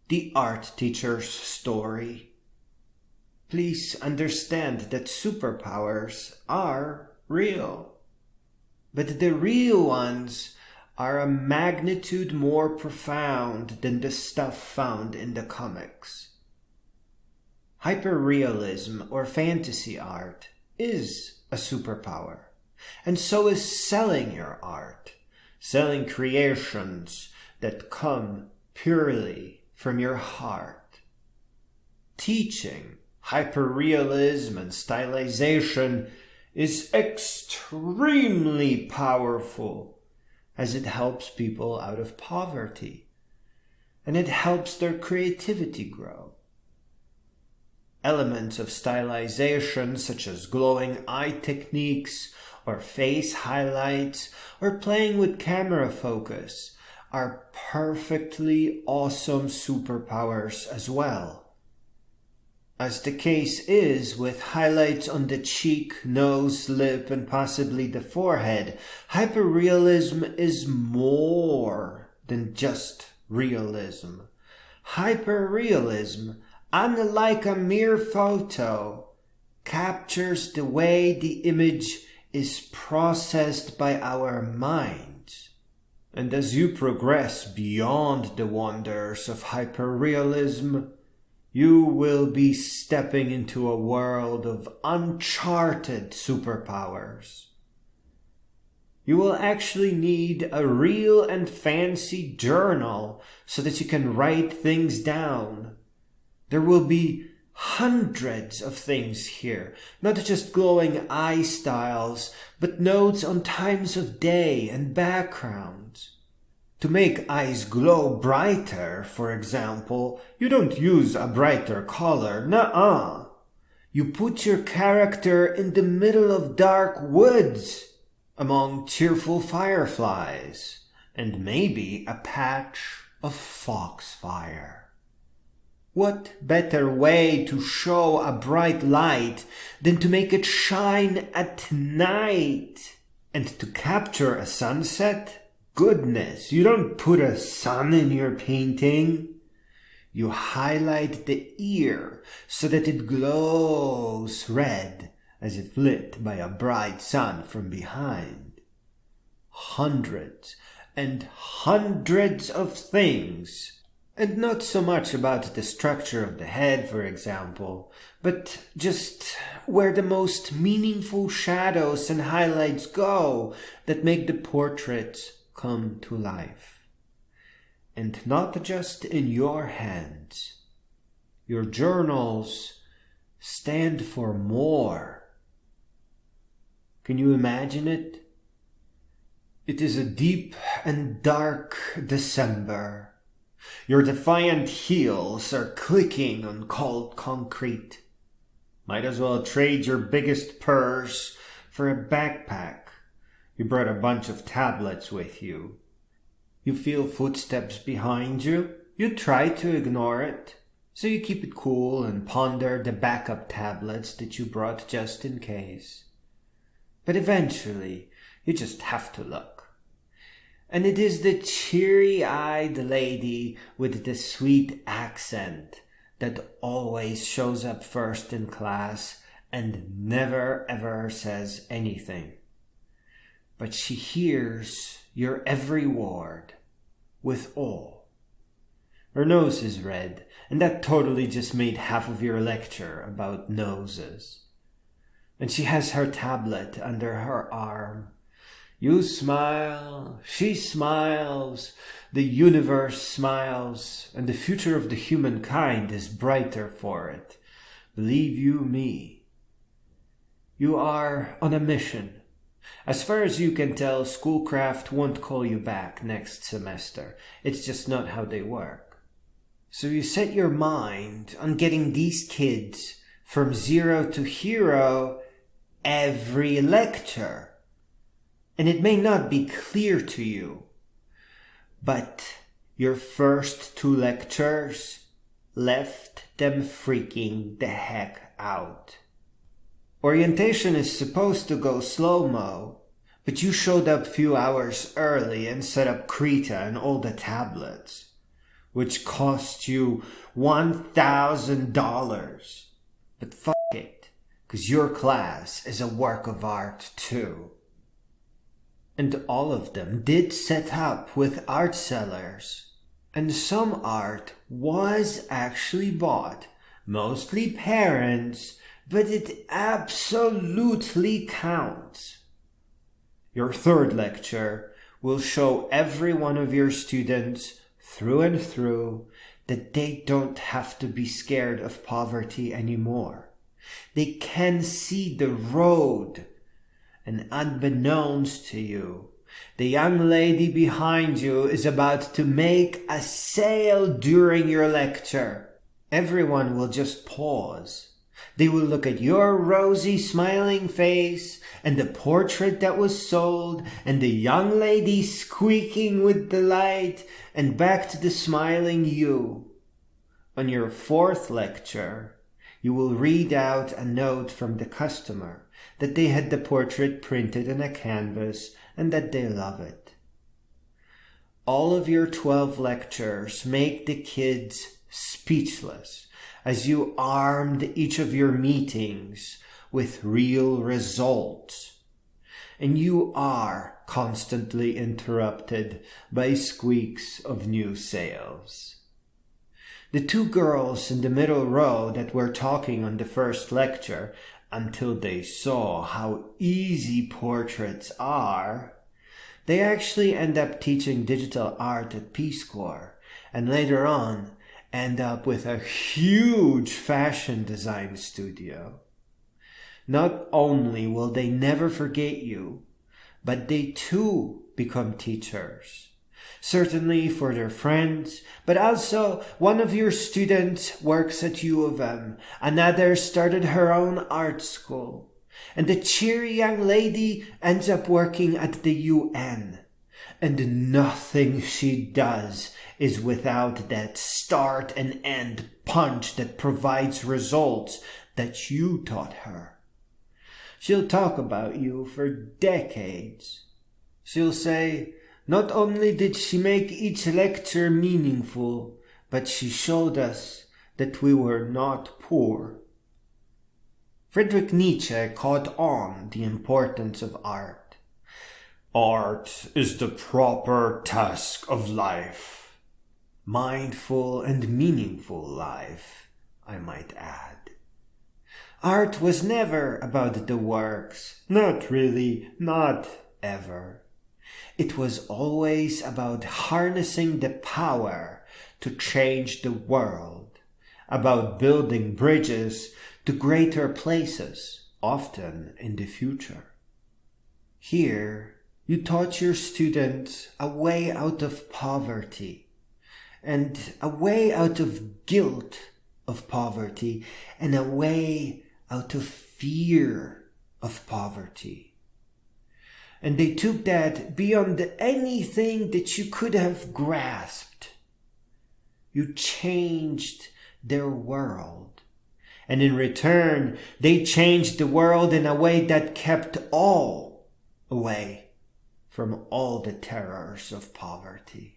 the art teacher's story. Please understand that superpowers are real, but the real ones are a magnitude more profound than the stuff found in the comics. Hyperrealism or fantasy art is a superpower, and so is selling your art, selling creations that come purely from your heart. Teaching hyperrealism and stylization is extremely powerful, as it helps people out of poverty, and it helps their creativity grow. Elements of stylization such as glowing eye techniques or face highlights or playing with camera focus are perfectly awesome superpowers as well. As the case is with highlights on the cheek, nose, lip, and possibly the forehead, hyperrealism is more than just realism. Hyperrealism, unlike a mere photo, captures the way the image is processed by our minds. And as you progress beyond the wonders of hyperrealism, you will be stepping into a world of uncharted superpowers. You will actually need a real and fancy journal so that you can write things down. There will be hundreds of things here, not just glowing eye styles, but notes on times of day and backgrounds. To make eyes glow brighter, for example, you don't use a brighter color, nuh-uh. You put your character in the middle of dark woods, among cheerful fireflies, and maybe a patch of foxfire. What better way to show a bright light than to make it shine at night? And to capture a sunset? Goodness, you don't put a sun in your painting. You highlight the ear so that it glows red as if lit by a bright sun from behind. Hundreds and hundreds of things. And not so much about the structure of the head, for example, but just where the most meaningful shadows and highlights go that make the portraits come to life. And not just in your hands. Your journals stand for more. Can you imagine it? It is a deep and dark December. Your defiant heels are clicking on cold concrete. Might as well trade your biggest purse for a backpack. You brought a bunch of tablets with you. You feel footsteps behind you. You try to ignore it, so you keep it cool and ponder the backup tablets that you brought just in case. But eventually, you just have to look. And it is the cheery-eyed lady with the sweet accent that always shows up first in class and never ever says anything. But she hears your every word with awe. Her nose is red, and that totally just made half of your lecture about noses. And she has her tablet under her arm. You smile, she smiles, the universe smiles, and the future of the humankind is brighter for it. Believe you me. You are on a mission. As far as you can tell, Schoolcraft won't call you back next semester. It's just not how they work. So you set your mind on getting these kids from zero to hero every lecture. And it may not be clear to you, but your first 2 lectures left them freaking the heck out. Orientation is supposed to go slow-mo, but you showed up a few hours early and set up Krita and all the tablets. which cost you $1,000. But fuck it, 'cause your class is a work of art too. And all of them did set up with art sellers. And some art was actually bought, mostly parents, but it absolutely counts. Your third lecture will show every one of your students through and through that they don't have to be scared of poverty anymore. They can see the road. And unbeknownst to you, the young lady behind you is about to make a sale during your lecture. Everyone will just pause. They will look at your rosy smiling face and the portrait that was sold and the young lady squeaking with delight and back to the smiling you. On your fourth lecture, you will read out a note from the customer that they had the portrait printed on a canvas and that they love it. All of your 12 lectures make the kids speechless as you armed each of your meetings with real results. And you are constantly interrupted by squeaks of new sales. The two girls in the middle row that were talking on the first lecture until they saw how easy portraits are, they actually end up teaching digital art at Peace Corps, and later on end up with a huge fashion design studio. Not only will they never forget you, but they too become teachers. Certainly for their friends, but also one of your students works at U of M, another started her own art school, and the cheery young lady ends up working at the UN. And nothing she does is without that start and end punch that provides results that you taught her. She'll talk about you for decades. She'll say, not only did she make each lecture meaningful, but she showed us that we were not poor. Friedrich Nietzsche caught on the importance of art. Art is the proper task of life. Mindful and meaningful life, I might add. Art was never about the works. Not really, not ever. It was always about harnessing the power to change the world, about building bridges to greater places, often in the future. Here, you taught your students a way out of poverty, and a way out of guilt of poverty, and a way out of fear of poverty. And they took that beyond anything that you could have grasped. You changed their world. And in return, they changed the world in a way that kept all away from all the terrors of poverty.